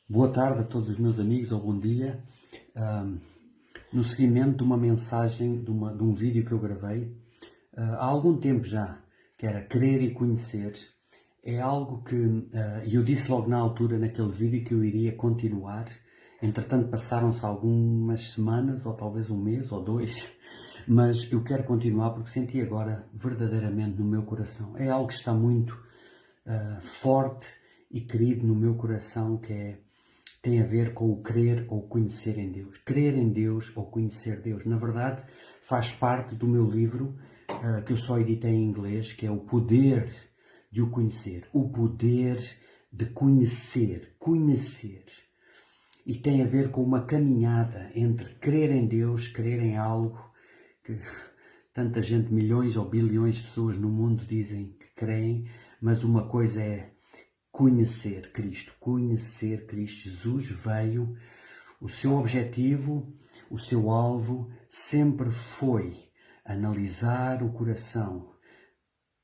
Boa tarde a todos os meus amigos, ou bom dia. No seguimento de uma mensagem, de um vídeo que eu gravei há algum tempo já, que era Crer e Conhecer, é algo que eu disse logo na altura, naquele vídeo, que eu iria continuar. Entretanto, passaram-se algumas semanas, ou talvez um mês, ou dois, mas eu quero continuar porque senti agora verdadeiramente no meu coração. É algo que está muito forte e querido no meu coração, que tem a ver com o crer ou conhecer em Deus. Crer em Deus ou conhecer Deus. Na verdade, faz parte do meu livro, que eu só editei em inglês, que é O Poder de o Conhecer. O Poder de Conhecer. Conhecer. E tem a ver com uma caminhada entre crer em Deus, crer em algo que tanta gente, milhões ou bilhões de pessoas no mundo dizem que creem, mas uma coisa é conhecer Cristo. Conhecer Cristo. Jesus veio, o seu objetivo, o seu alvo sempre foi analisar o coração,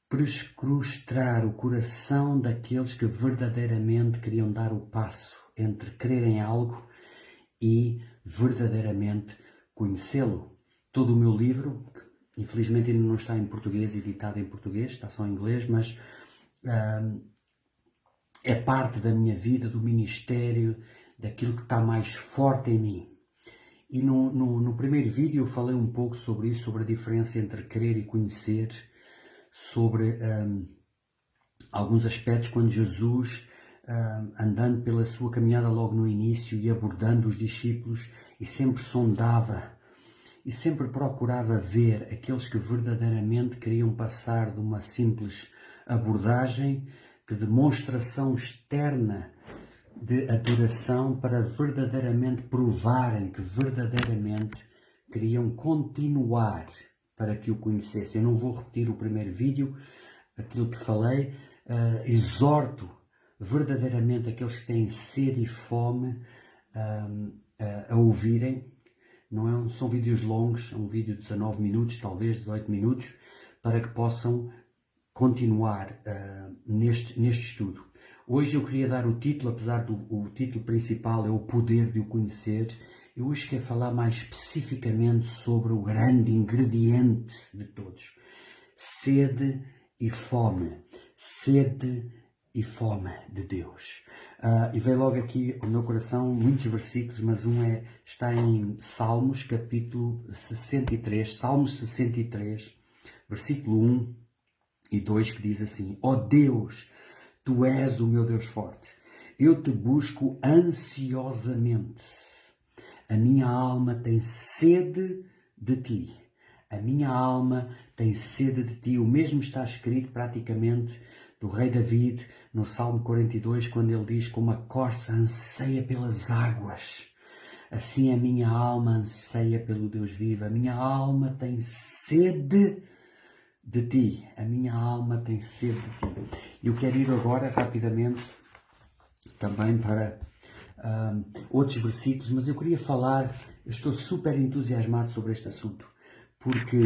prescrustar o coração daqueles que verdadeiramente queriam dar o passo entre crer em algo e verdadeiramente conhecê-lo. Todo o meu livro, que infelizmente ainda não está em português, editado em português, está só em inglês, mas é parte da minha vida, do ministério, daquilo que está mais forte em mim. E no primeiro vídeo eu falei um pouco sobre isso, sobre a diferença entre crer e conhecer, sobre alguns aspectos quando Jesus, andando pela sua caminhada logo no início e abordando os discípulos, e sempre sondava e sempre procurava ver aqueles que verdadeiramente queriam passar de uma simples abordagem, de demonstração externa de adoração, para verdadeiramente provarem que verdadeiramente queriam continuar para que o conhecessem. Eu não vou repetir o primeiro vídeo, aquilo que falei. Exorto verdadeiramente aqueles que têm sede e fome a ouvirem. Não são vídeos longos, é um vídeo de 19 minutos, talvez 18 minutos, para que possam continuar neste estudo. Hoje eu queria dar o título, apesar do título principal é O Poder de o Conhecer, eu hoje quero falar mais especificamente sobre o grande ingrediente de todos: sede e fome. Sede e fome de Deus. E veio logo aqui ao meu coração muitos versículos, mas está em Salmos, capítulo 63, Salmos 63, versículo 1 e 2, que diz assim: Ó Deus, Tu és o meu Deus forte, eu te busco ansiosamente, a minha alma tem sede de Ti. A minha alma tem sede de Ti. O mesmo está escrito praticamente do rei David no Salmo 42, quando ele diz: como a corça anseia pelas águas, assim a minha alma anseia pelo Deus vivo. A minha alma tem sede de Ti. A minha alma tem sede de Ti. Eu quero ir agora rapidamente também para outros versículos, mas eu queria falar, eu estou super entusiasmado sobre este assunto, porque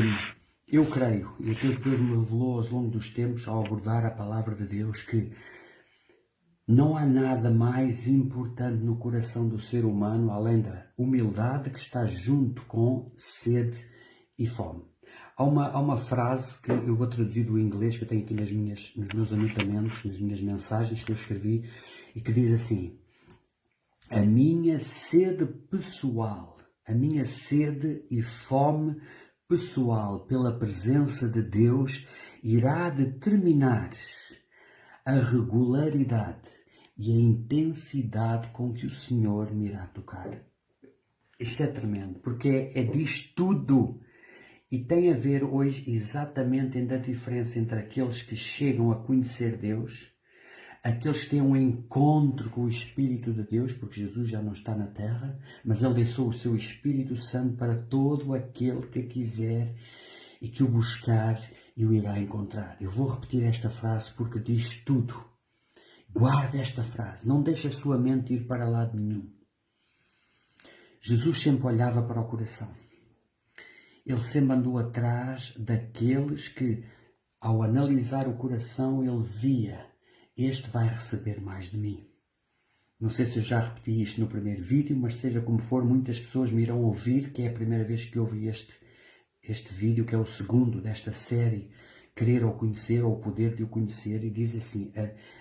eu creio, e aquilo que Deus me revelou ao longo dos tempos, ao abordar a palavra de Deus, que não há nada mais importante no coração do ser humano, além da humildade, que está junto com sede e fome. Há uma frase que eu vou traduzir do inglês, que eu tenho aqui nos meus anotamentos, nas minhas mensagens que eu escrevi, e que diz assim: a minha sede pessoal, a minha sede e fome pessoal pela presença de Deus irá determinar a regularidade e a intensidade com que o Senhor me irá tocar. Isto é tremendo, porque é disto tudo. E tem a ver hoje exatamente a diferença entre aqueles que chegam a conhecer Deus, aqueles que têm um encontro com o Espírito de Deus, porque Jesus já não está na terra, mas Ele deixou o seu Espírito Santo para todo aquele que quiser e que o buscar e o irá encontrar. Eu vou repetir esta frase porque diz tudo. Guarde esta frase, não deixe a sua mente ir para lado nenhum. Jesus sempre olhava para o coração. Ele sempre andou atrás daqueles que, ao analisar o coração, ele via: este vai receber mais de mim. Não sei se eu já repeti isto no primeiro vídeo, mas seja como for, muitas pessoas me irão ouvir, que é a primeira vez que ouvem este vídeo, que é o segundo desta série, Querer ou Conhecer, ou o Poder de o Conhecer, e diz assim,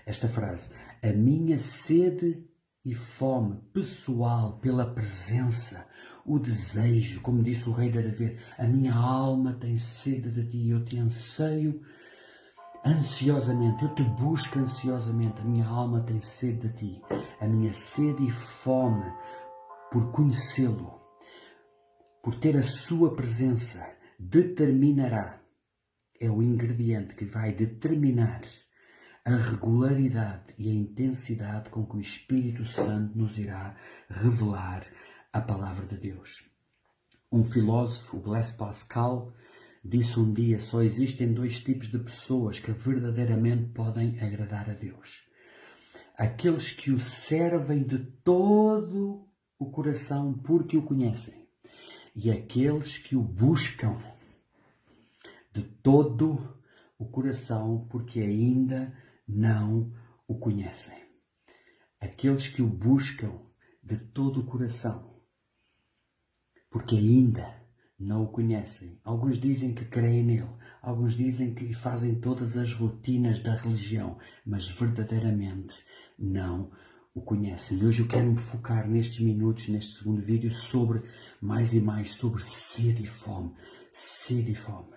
esta frase: a minha sede e fome pessoal pela presença, o desejo, como disse o rei Davi, a minha alma tem sede de ti, eu te anseio ansiosamente, eu te busco ansiosamente, a minha alma tem sede de ti, a minha sede e fome por conhecê-lo, por ter a sua presença, determinará, é o ingrediente que vai determinar a regularidade e a intensidade com que o Espírito Santo nos irá revelar a palavra de Deus. Um filósofo, o Blaise Pascal, disse um dia: só existem dois tipos de pessoas que verdadeiramente podem agradar a Deus. Aqueles que o servem de todo o coração porque o conhecem, e aqueles que o buscam de todo o coração porque ainda não o conhecem. Aqueles que o buscam de todo o coração porque ainda não o conhecem. Alguns dizem que creem nele, alguns dizem que fazem todas as rotinas da religião, mas verdadeiramente não o conhecem. E hoje eu quero me focar nestes minutos, neste segundo vídeo, sobre mais e mais sobre sede e fome. Sede e fome.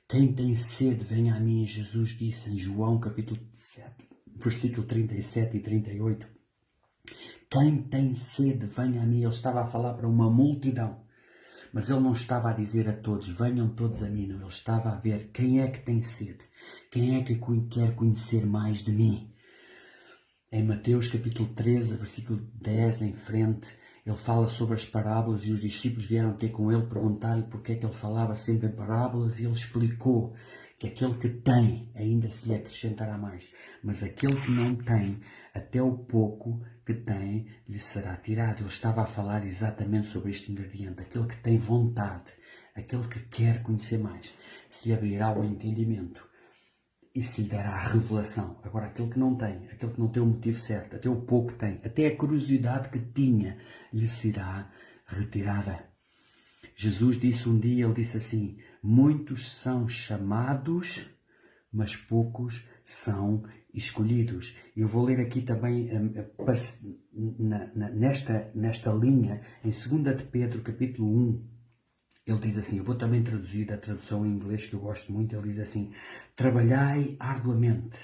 Quem tem sede, venha a mim, Jesus disse em João capítulo 7, versículo 37 e 38. Quem tem sede, venha a mim. Ele estava a falar para uma multidão. Mas ele não estava a dizer a todos, venham todos a mim, não. Ele estava a ver quem é que tem sede, quem é que quer conhecer mais de mim. Em Mateus capítulo 13, versículo 10 em frente, ele fala sobre as parábolas e os discípulos vieram ter com ele, perguntar-lhe porque é que ele falava sempre em parábolas, e ele explicou que aquele que tem ainda se lhe acrescentará mais, mas aquele que não tem, até o pouco que tem lhe será tirado. Ele estava a falar exatamente sobre este ingrediente. Aquele que tem vontade, aquele que quer conhecer mais, se lhe abrirá o entendimento e se lhe dará a revelação. Agora, aquele que não tem o motivo certo, até o pouco que tem, até a curiosidade que tinha, lhe será retirada. Jesus disse um dia, ele disse assim: muitos são chamados, mas poucos são escolhidos. Eu vou ler aqui também nesta linha, em 2 de Pedro, capítulo 1, ele diz assim, eu vou também traduzir a tradução em inglês que eu gosto muito, ele diz assim: trabalhai arduamente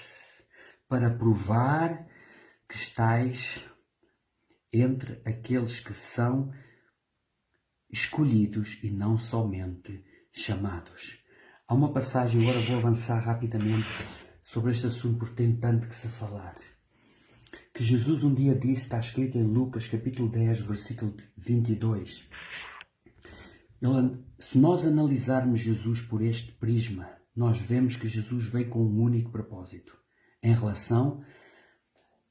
para provar que estáis entre aqueles que são escolhidos e não somente chamados. Há uma passagem, agora vou avançar rapidamente sobre este assunto porque tem tanto que se falar, que Jesus um dia disse, está escrito em Lucas capítulo 10, versículo 22. Se nós analisarmos Jesus por este prisma, nós vemos que Jesus veio com um único propósito, em relação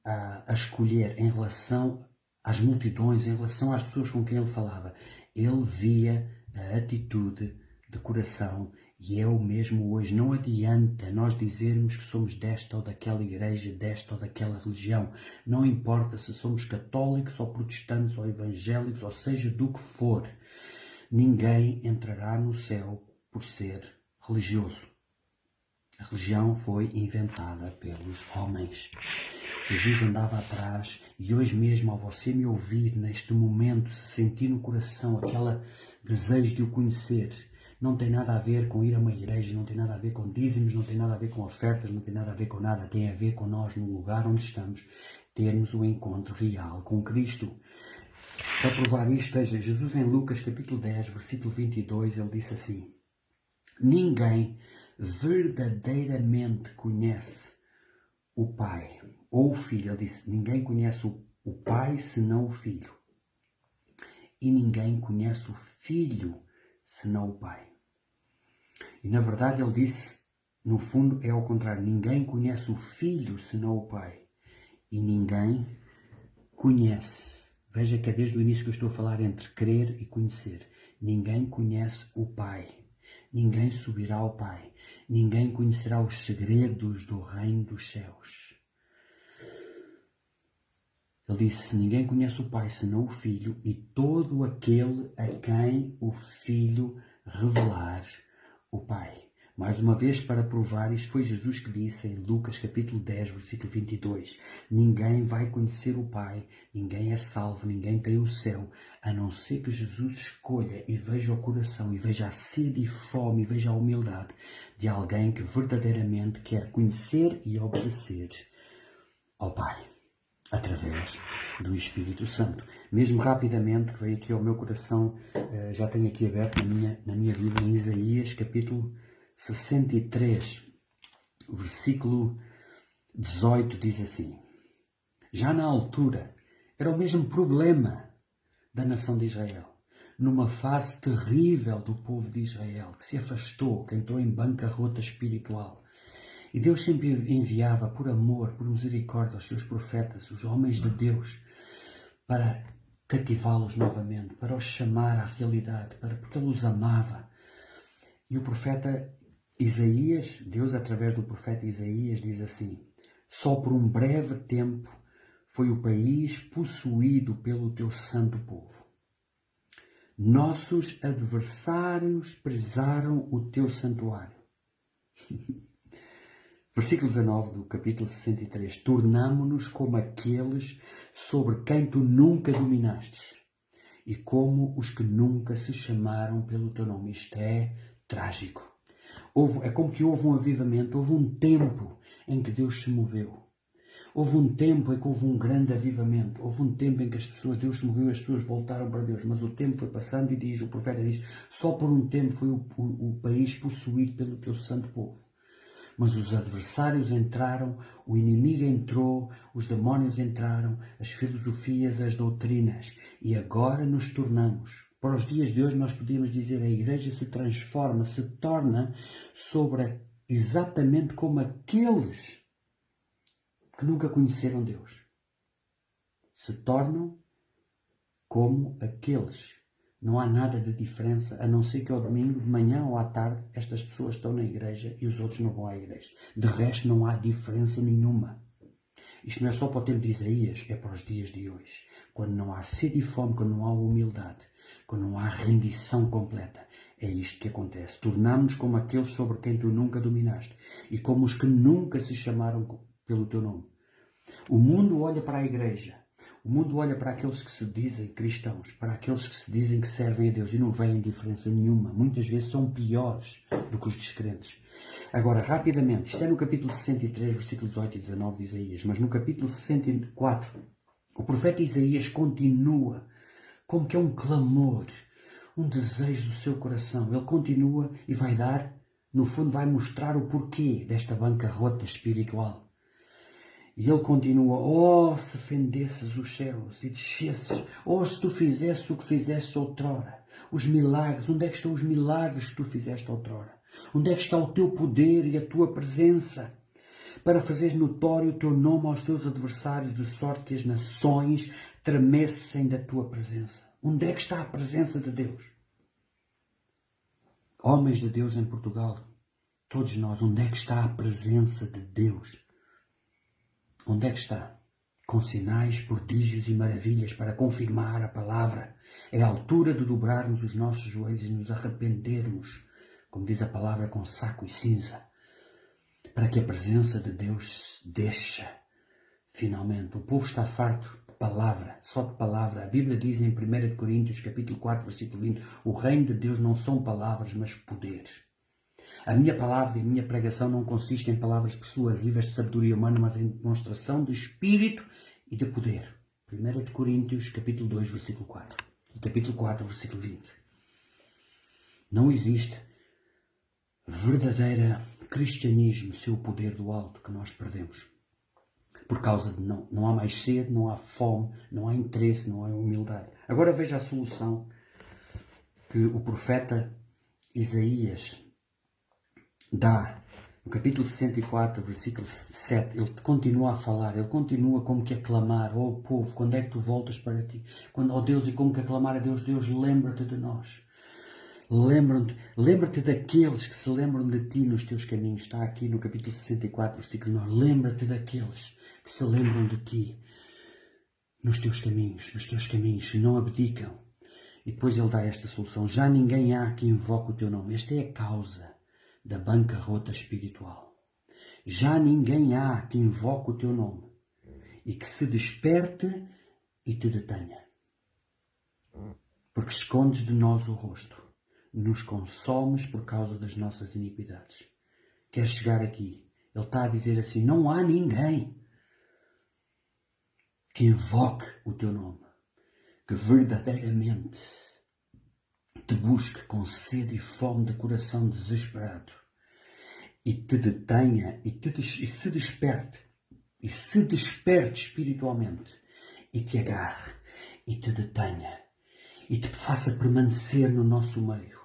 a escolher, em relação às multidões, em relação às pessoas com quem ele falava. Ele via a atitude de coração, e é o mesmo hoje. Não adianta nós dizermos que somos desta ou daquela igreja, desta ou daquela religião. Não importa se somos católicos ou protestantes ou evangélicos, ou seja do que for. Ninguém entrará no céu por ser religioso. A religião foi inventada pelos homens. Jesus andava atrás, e hoje mesmo, ao você me ouvir neste momento, se sentir no coração aquele desejo de o conhecer, não tem nada a ver com ir a uma igreja, não tem nada a ver com dízimos, não tem nada a ver com ofertas, não tem nada a ver com nada, tem a ver com nós, no lugar onde estamos, termos um encontro real com Cristo. Para provar isto, veja, Jesus em Lucas capítulo 10, versículo 22, ele disse assim: ninguém verdadeiramente conhece o Pai ou o Filho. Ele disse, ninguém conhece o Pai senão o Filho. E ninguém conhece o Filho senão o Pai. E na verdade ele disse, no fundo é ao contrário, ninguém conhece o Filho senão o Pai. E ninguém conhece. Veja que é desde o início que eu estou a falar entre crer e conhecer. Ninguém conhece o Pai. Ninguém subirá ao Pai. Ninguém conhecerá os segredos do reino dos céus. Ele disse, ninguém conhece o Pai senão o Filho e todo aquele a quem o Filho revelar o Pai. Mais uma vez, para provar, isto foi Jesus que disse em Lucas capítulo 10, versículo 22. Ninguém vai conhecer o Pai, ninguém é salvo, ninguém tem o céu, a não ser que Jesus escolha e veja o coração, e veja a sede e fome, e veja a humildade de alguém que verdadeiramente quer conhecer e obedecer ao Pai, através do Espírito Santo. Mesmo rapidamente, que veio aqui ao meu coração, já tenho aqui aberto na minha Bíblia, em Isaías capítulo 63, versículo 18, diz assim: já na altura, era o mesmo problema da nação de Israel, numa fase terrível do povo de Israel, que se afastou, que entrou em bancarrota espiritual. E Deus sempre enviava por amor, por misericórdia aos seus profetas, os homens de Deus, para cativá-los novamente, para os chamar à realidade, porque Ele os amava. E o profeta Isaías, Deus através do profeta Isaías diz assim: só por um breve tempo foi o país possuído pelo teu santo povo. Nossos adversários prezaram o teu santuário. Versículo 19 do capítulo 63. Tornamo-nos como aqueles sobre quem tu nunca dominastes e como os que nunca se chamaram pelo teu nome. Isto é trágico. É como que houve um avivamento, houve um tempo em que Deus se moveu. Houve um tempo em que houve um grande avivamento. Houve um tempo em que Deus se moveu e as pessoas voltaram para Deus. Mas o tempo foi passando e o profeta diz, só por um tempo foi o país possuído pelo teu santo povo. Mas os adversários entraram, o inimigo entrou, os demónios entraram, as filosofias, as doutrinas. E agora nos tornamos. Para os dias de hoje nós podíamos dizer a igreja se transforma, se torna exatamente como aqueles que nunca conheceram Deus. Se tornam como aqueles. Não há nada de diferença, a não ser que ao domingo, de manhã ou à tarde, estas pessoas estão na igreja e os outros não vão à igreja. De resto, não há diferença nenhuma. Isto não é só para o tempo de Isaías, é para os dias de hoje. Quando não há sede e fome, quando não há humildade, quando não há rendição completa. É isto que acontece. Tornamos-nos como aqueles sobre quem tu nunca dominaste e como os que nunca se chamaram pelo teu nome. O mundo olha para a igreja. O mundo olha para aqueles que se dizem cristãos, para aqueles que se dizem que servem a Deus e não veem diferença nenhuma. Muitas vezes são piores do que os descrentes. Agora, rapidamente, isto é no capítulo 63, versículos 18 e 19 de Isaías, mas no capítulo 64, o profeta Isaías continua como que é um clamor, um desejo do seu coração. Ele continua e vai dar, no fundo, vai mostrar o porquê desta bancarrota espiritual. E ele continua, oh, se fendesses os céus e descesses, oh, se tu fizesses o que fizeste outrora, os milagres, onde é que estão os milagres que tu fizeste outrora? Onde é que está o teu poder e a tua presença para fazeres notório o teu nome aos teus adversários, de sorte que as nações tremessem da tua presença? Onde é que está a presença de Deus? Homens de Deus em Portugal, todos nós, onde é que está a presença de Deus? Onde é que está? Com sinais, prodígios e maravilhas para confirmar a palavra. É a altura de dobrarmos os nossos joelhos e nos arrependermos, como diz a palavra, com saco e cinza, para que a presença de Deus deixe, finalmente. O povo está farto de palavra, só de palavra. A Bíblia diz em 1 Coríntios, capítulo 4, versículo 20, o reino de Deus não são palavras, mas poder. A minha palavra e a minha pregação não consiste em palavras persuasivas de sabedoria humana, mas em demonstração de espírito e de poder. 1 Coríntios, capítulo 2, versículo 4. E capítulo 4, versículo 20. Não existe verdadeiro cristianismo sem o poder do alto que nós perdemos. Por causa de não há mais sede, não há fome, não há interesse, não há humildade. Agora veja a solução que o profeta Isaías dá. No capítulo 64, versículo 7, ele continua a falar, ele continua como que a clamar, oh povo, quando é que tu voltas para ti? Quando, oh Deus, e como que a clamar a Deus, Deus, lembra-te de nós. Lembra-te daqueles que se lembram de ti nos teus caminhos. Está aqui no capítulo 64, versículo 9. Lembra-te daqueles que se lembram de ti. nos teus caminhos, não abdicam. E depois ele dá esta solução: já ninguém há que invoque o teu nome. Esta é a causa da bancarrota espiritual. Já ninguém há que invoque o teu nome e que se desperte e te detenha. Porque escondes de nós o rosto, nos consomes por causa das nossas iniquidades. Queres chegar aqui? Ele está a dizer assim: não há ninguém que invoque o teu nome, que verdadeiramente te busque com sede e fome de coração desesperado e te detenha e se desperte espiritualmente e te agarre e te detenha e te faça permanecer no nosso meio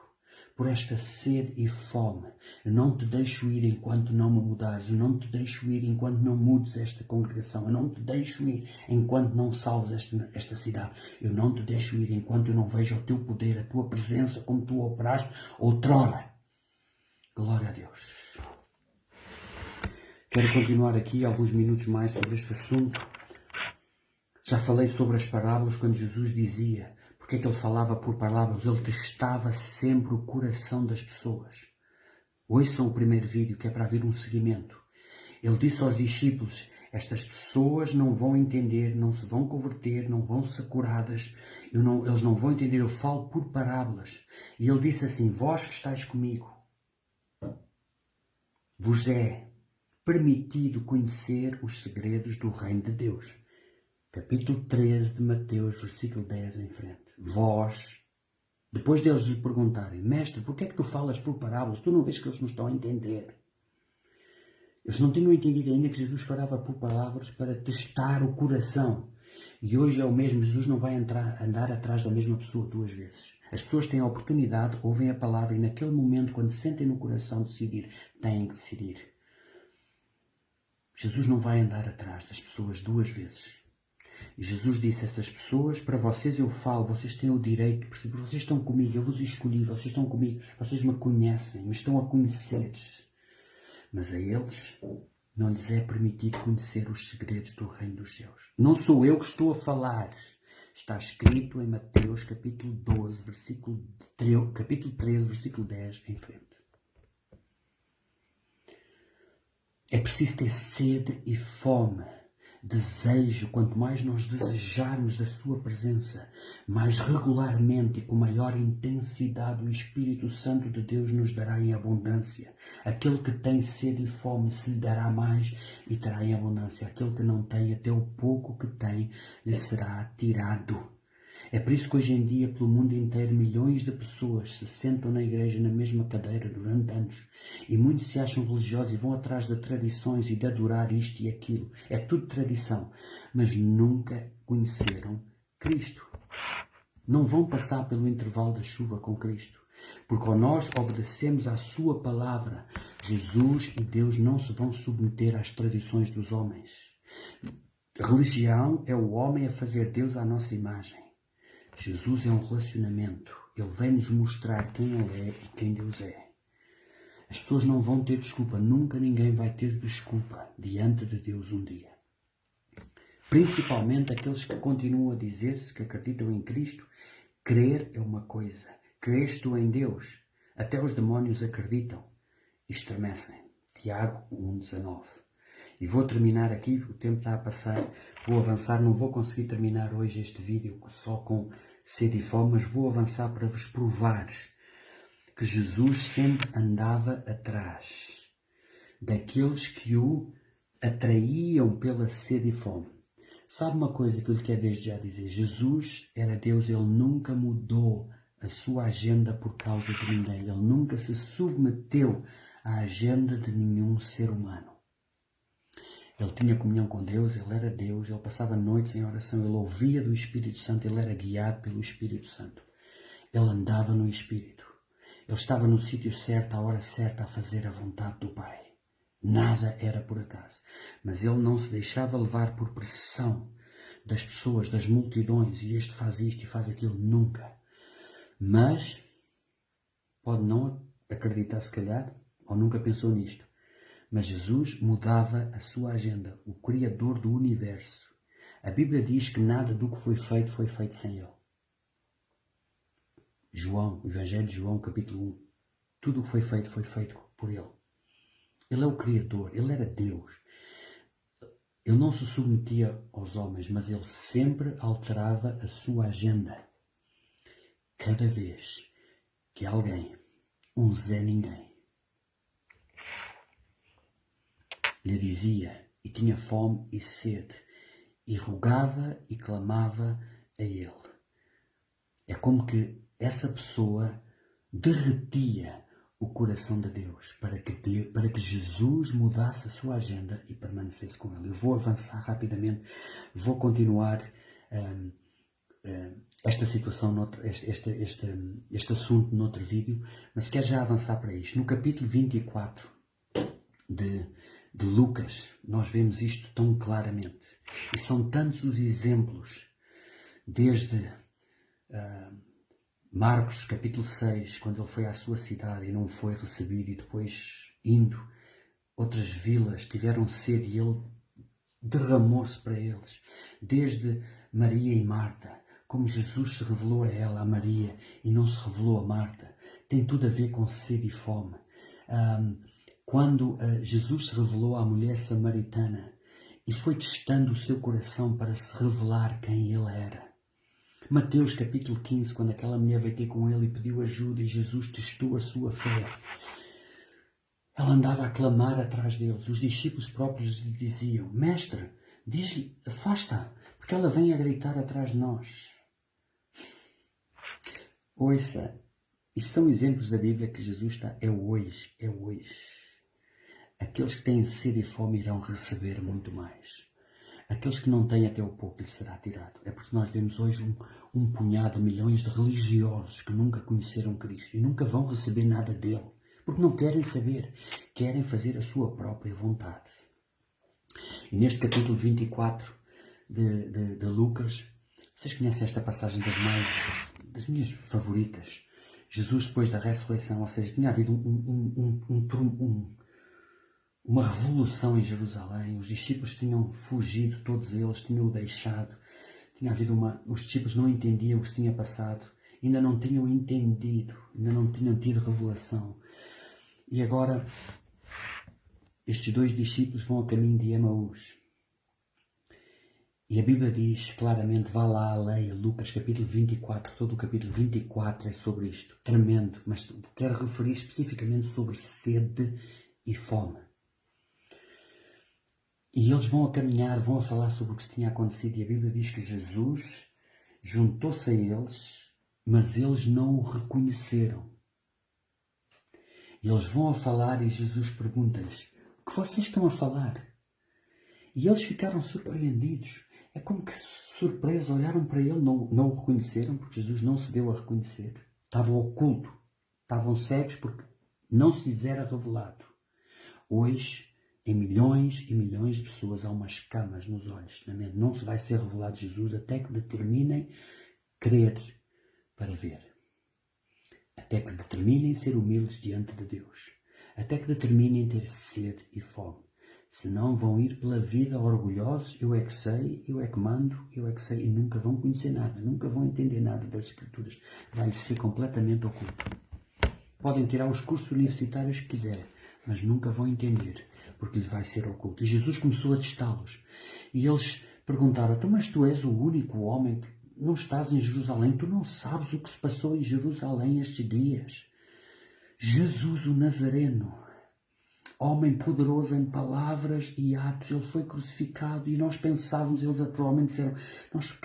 por esta sede e fome. Eu não te deixo ir enquanto não me mudares. Eu não te deixo ir enquanto não mudes esta congregação. Eu não te deixo ir enquanto não salves esta cidade. Eu não te deixo ir enquanto eu não vejo o teu poder, a tua presença, como tu operaste outrora. Glória a Deus. Quero continuar aqui alguns minutos mais sobre este assunto. Já falei sobre as parábolas quando Jesus dizia. Porque é que ele falava por palavras? Ele testava sempre o coração das pessoas. Ouçam o primeiro vídeo, que é para haver um seguimento. Ele disse aos discípulos: estas pessoas não vão entender, não se vão converter, não vão ser curadas, eles não vão entender, eu falo por parábolas. E ele disse assim: vós que estáis comigo, vos é permitido conhecer os segredos do reino de Deus. Capítulo 13 de Mateus, versículo 10 em frente. Vós, depois deles lhe perguntarem: mestre, porquê é que tu falas por parábolas? Tu não vês que eles não estão a entender? Eles não tinham entendido ainda que Jesus falava por palavras para testar o coração. E hoje é o mesmo. Jesus não vai andar atrás da mesma pessoa duas vezes. As pessoas têm a oportunidade, ouvem a palavra e naquele momento, quando sentem no coração decidir, têm que decidir. Jesus não vai andar atrás das pessoas duas vezes. E Jesus disse a essas pessoas: para vocês eu falo, vocês têm o direito, porque vocês estão comigo, eu vos escolhi, vocês estão comigo, vocês me conhecem, me estão a conhecer. Mas a eles não lhes é permitido conhecer os segredos do reino dos céus. Não sou eu que estou a falar. Está escrito em Mateus capítulo 13, versículo 10 em frente. É preciso ter sede e fome. Desejo, quanto mais nós desejarmos da sua presença, mais regularmente e com maior intensidade o Espírito Santo de Deus nos dará em abundância. Aquele que tem sede e fome se lhe dará mais e terá em abundância. Aquele que não tem, até o pouco que tem, lhe será tirado. É por isso que hoje em dia, pelo mundo inteiro, milhões de pessoas se sentam na igreja na mesma cadeira durante anos. E muitos se acham religiosos e vão atrás de tradições e de adorar isto e aquilo. É tudo tradição. Mas nunca conheceram Cristo. Não vão passar pelo intervalo da chuva com Cristo. Porque ao nós obedecemos à sua palavra, Jesus e Deus não se vão submeter às tradições dos homens. Religião é o homem a fazer Deus à nossa imagem. Jesus é um relacionamento. Ele vem nos mostrar quem Ele é e quem Deus é. As pessoas não vão ter desculpa. Nunca ninguém vai ter desculpa diante de Deus um dia. Principalmente aqueles que continuam a dizer-se que acreditam em Cristo. Crer é uma coisa. Crês tu em Deus? Até os demónios acreditam e estremecem. Tiago 1,19. E vou terminar aqui, o tempo está a passar, vou avançar, não vou conseguir terminar hoje este vídeo só com sede e fome, mas vou avançar para vos provar que Jesus sempre andava atrás daqueles que o atraíam pela sede e fome. Sabe uma coisa que eu lhe quero desde já dizer? Jesus era Deus, Ele nunca mudou a sua agenda por causa de ninguém, Ele nunca se submeteu à agenda de nenhum ser humano. Ele tinha comunhão com Deus, Ele era Deus, Ele passava noites em oração, Ele ouvia do Espírito Santo, Ele era guiado pelo Espírito Santo. Ele andava no Espírito. Ele estava no sítio certo, à hora certa, a fazer a vontade do Pai. Nada era por acaso. Mas Ele não se deixava levar por pressão das pessoas, das multidões, e este faz isto e faz aquilo, nunca. Mas, pode não acreditar se calhar, ou nunca pensou nisto, mas Jesus mudava a sua agenda. O Criador do Universo, A Bíblia diz que nada do que foi feito sem Ele. João, Evangelho de João, capítulo 1. Tudo o que foi feito por Ele. Ele é o Criador, Ele era Deus. Ele não se submetia aos homens, mas Ele sempre alterava a sua agenda. Cada vez que alguém, um Zé Ninguém, lhe dizia e tinha fome e sede, e rogava e clamava a Ele. É como que essa pessoa derretia o coração de Deus para que Jesus mudasse a sua agenda e permanecesse com Ele. Eu vou avançar rapidamente, vou continuar esta situação, este assunto noutro vídeo, mas quero já avançar para isto. No capítulo 24 de Lucas, nós vemos isto tão claramente. E são tantos os exemplos, desde Marcos, capítulo 6, quando ele foi à sua cidade e não foi recebido, e depois indo, outras vilas tiveram sede e ele derramou-se para eles. Desde Maria e Marta, como Jesus se revelou a ela, a Maria, e não se revelou a Marta. Tem tudo a ver com sede e fome. Quando Jesus se revelou à mulher samaritana e foi testando o seu coração para se revelar quem ele era. Mateus capítulo 15, quando aquela mulher veio ter com ele e pediu ajuda e Jesus testou a sua fé. Ela andava a clamar atrás deles. Os discípulos próprios lhe diziam: Mestre, diz-lhe, afasta, porque ela vem a gritar atrás de nós. Ouça, isto são exemplos da Bíblia que Jesus está. É hoje, é hoje. Aqueles que têm sede e fome irão receber muito mais. Aqueles que não têm, até o pouco lhes será tirado. É porque nós vemos hoje um punhado de milhões de religiosos que nunca conheceram Cristo e nunca vão receber nada dele. Porque não querem saber, querem fazer a sua própria vontade. E neste capítulo 24 de Lucas, vocês conhecem esta passagem das minhas favoritas. Jesus, depois da ressurreição, ou seja, tinha havido uma revolução em Jerusalém. Os discípulos tinham fugido, todos eles tinham o deixado. Tinha havido os discípulos não entendiam o que se tinha passado, ainda não tinham entendido, ainda não tinham tido revelação. E agora, estes dois discípulos vão a caminho de Emaús. E a Bíblia diz claramente, vá lá a lei, Lucas capítulo 24, todo o capítulo 24 é sobre isto. Tremendo, mas quero referir especificamente sobre sede e fome. E eles vão a caminhar, vão a falar sobre o que se tinha acontecido. E a Bíblia diz que Jesus juntou-se a eles, mas eles não o reconheceram. E eles vão a falar e Jesus pergunta-lhes: o que vocês estão a falar? E eles ficaram surpreendidos. É como que surpresa, olharam para ele, não o reconheceram, porque Jesus não se deu a reconhecer. Estavam oculto, estavam cegos porque não se lhes era revelado. Hoje, em milhões e milhões de pessoas, há umas camas nos olhos. Não se vai ser revelado Jesus até que determinem crer para ver. Até que determinem ser humildes diante de Deus. Até que determinem ter sede e fome. Senão vão ir pela vida orgulhosos, eu é que sei, eu é que mando, eu é que sei, e nunca vão conhecer nada, nunca vão entender nada das Escrituras. Vai-lhes ser completamente oculto. Podem tirar os cursos universitários que quiserem, mas nunca vão entender, porque lhes vai ser oculto. E Jesus começou a testá-los. E eles perguntaram: então, mas tu és o único homem que não estás em Jerusalém? Tu não sabes o que se passou em Jerusalém estes dias? Jesus o Nazareno, homem poderoso em palavras e atos, ele foi crucificado e nós pensávamos, eles atualmente disseram, nós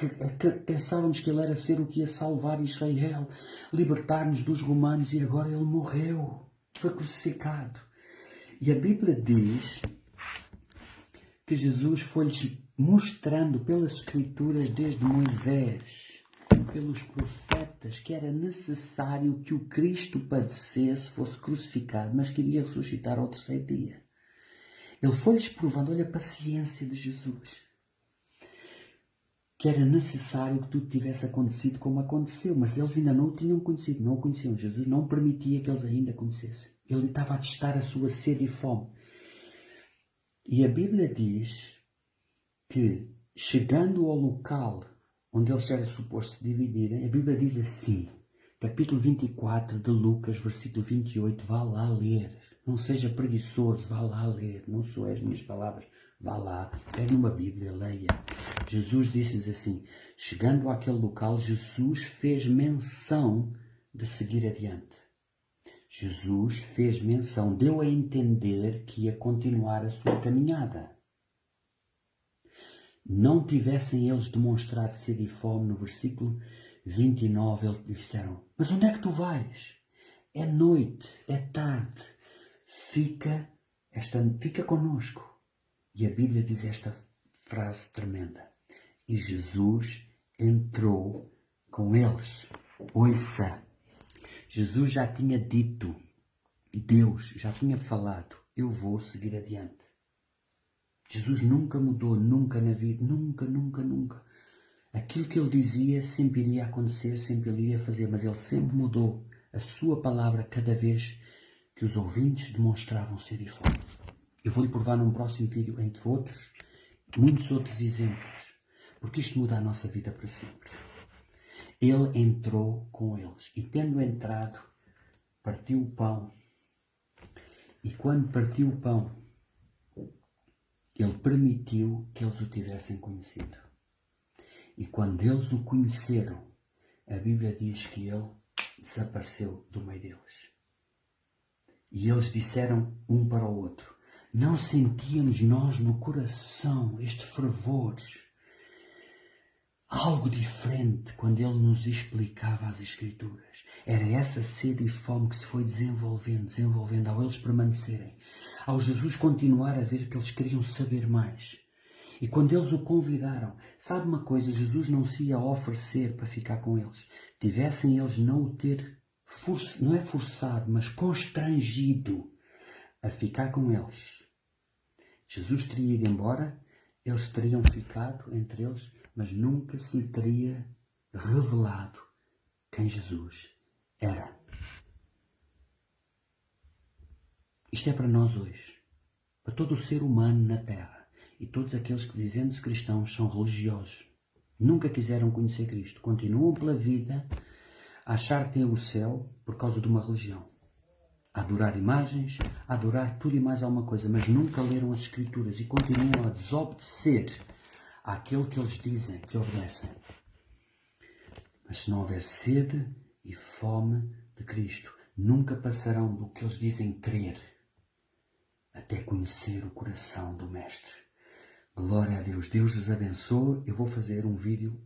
pensávamos que ele era ser o que ia salvar Israel, libertar-nos dos romanos, e agora ele morreu, foi crucificado. E a Bíblia diz que Jesus foi-lhes mostrando pelas Escrituras, desde Moisés, pelos profetas, que era necessário que o Cristo padecesse, fosse crucificado, mas que iria ressuscitar ao terceiro dia. Ele foi-lhes provando, olha a paciência de Jesus, que era necessário que tudo tivesse acontecido como aconteceu, mas eles ainda não o tinham conhecido, não o conheciam. Jesus não permitia que eles ainda conhecessem. Ele estava a testar a sua sede e fome. E a Bíblia diz que chegando ao local onde eles eram supostos se dividirem, a Bíblia diz assim, capítulo 24 de Lucas, versículo 28, vá lá ler. Não seja preguiçoso, vá lá ler. Não sou as minhas palavras, vá lá, pegue uma Bíblia, leia. Jesus disse-lhes assim, chegando àquele local, Jesus fez menção de seguir adiante. Jesus fez menção, deu a entender que ia continuar a sua caminhada. Não tivessem eles demonstrado sede e fome, no versículo 29, eles disseram, mas onde é que tu vais? É noite, é tarde, fica connosco. E a Bíblia diz esta frase tremenda. E Jesus entrou com eles. Ouça, Jesus já tinha dito, Deus já tinha falado, eu vou seguir adiante. Jesus nunca mudou, nunca na vida, nunca. Aquilo que ele dizia sempre iria acontecer, sempre ele iria fazer, mas ele sempre mudou a sua palavra cada vez que os ouvintes demonstravam sede e fome. Eu vou-lhe provar num próximo vídeo, entre outros, muitos outros exemplos, porque isto muda a nossa vida para sempre. Ele entrou com eles e, tendo entrado, partiu o pão. E quando partiu o pão, ele permitiu que eles o tivessem conhecido. E quando eles o conheceram, a Bíblia diz que ele desapareceu do meio deles. E eles disseram um para o outro, não sentíamos nós no coração este fervor, algo diferente quando ele nos explicava as Escrituras. Era essa sede e fome que se foi desenvolvendo ao eles permanecerem. Ao Jesus continuar a ver que eles queriam saber mais. E quando eles o convidaram, sabe uma coisa, Jesus não se ia oferecer para ficar com eles. Tivessem eles não o ter, não é forçado, mas constrangido a ficar com eles. Jesus teria ido embora, eles teriam ficado entre eles, mas nunca se lhe teria revelado quem Jesus era. Isto é para nós hoje, para todo o ser humano na Terra e todos aqueles que, dizendo-se cristãos, são religiosos. Nunca quiseram conhecer Cristo, continuam pela vida a achar que têm o céu por causa de uma religião. A adorar imagens, a adorar tudo e mais alguma coisa, mas nunca leram as Escrituras e continuam a desobedecer àquele que eles dizem que obedecem. Mas se não houver sede e fome de Cristo, nunca passarão do que eles dizem crer, até conhecer o coração do Mestre. Glória a Deus. Deus os abençoe. Eu vou fazer um vídeo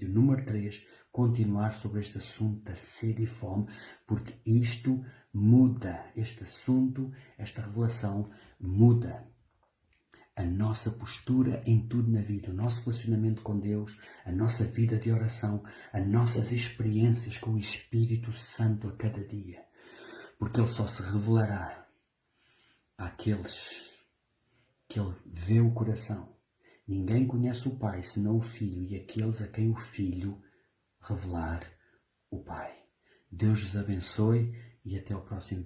número 3, continuar sobre este assunto da sede e fome, porque isto muda, este assunto, esta revelação muda a nossa postura em tudo na vida, o nosso relacionamento com Deus, a nossa vida de oração, as nossas experiências com o Espírito Santo a cada dia. Porque Ele só se revelará àqueles que Ele vê o coração. Ninguém conhece o Pai senão o Filho e aqueles a quem o Filho revelar o Pai. Deus os abençoe e até o próximo.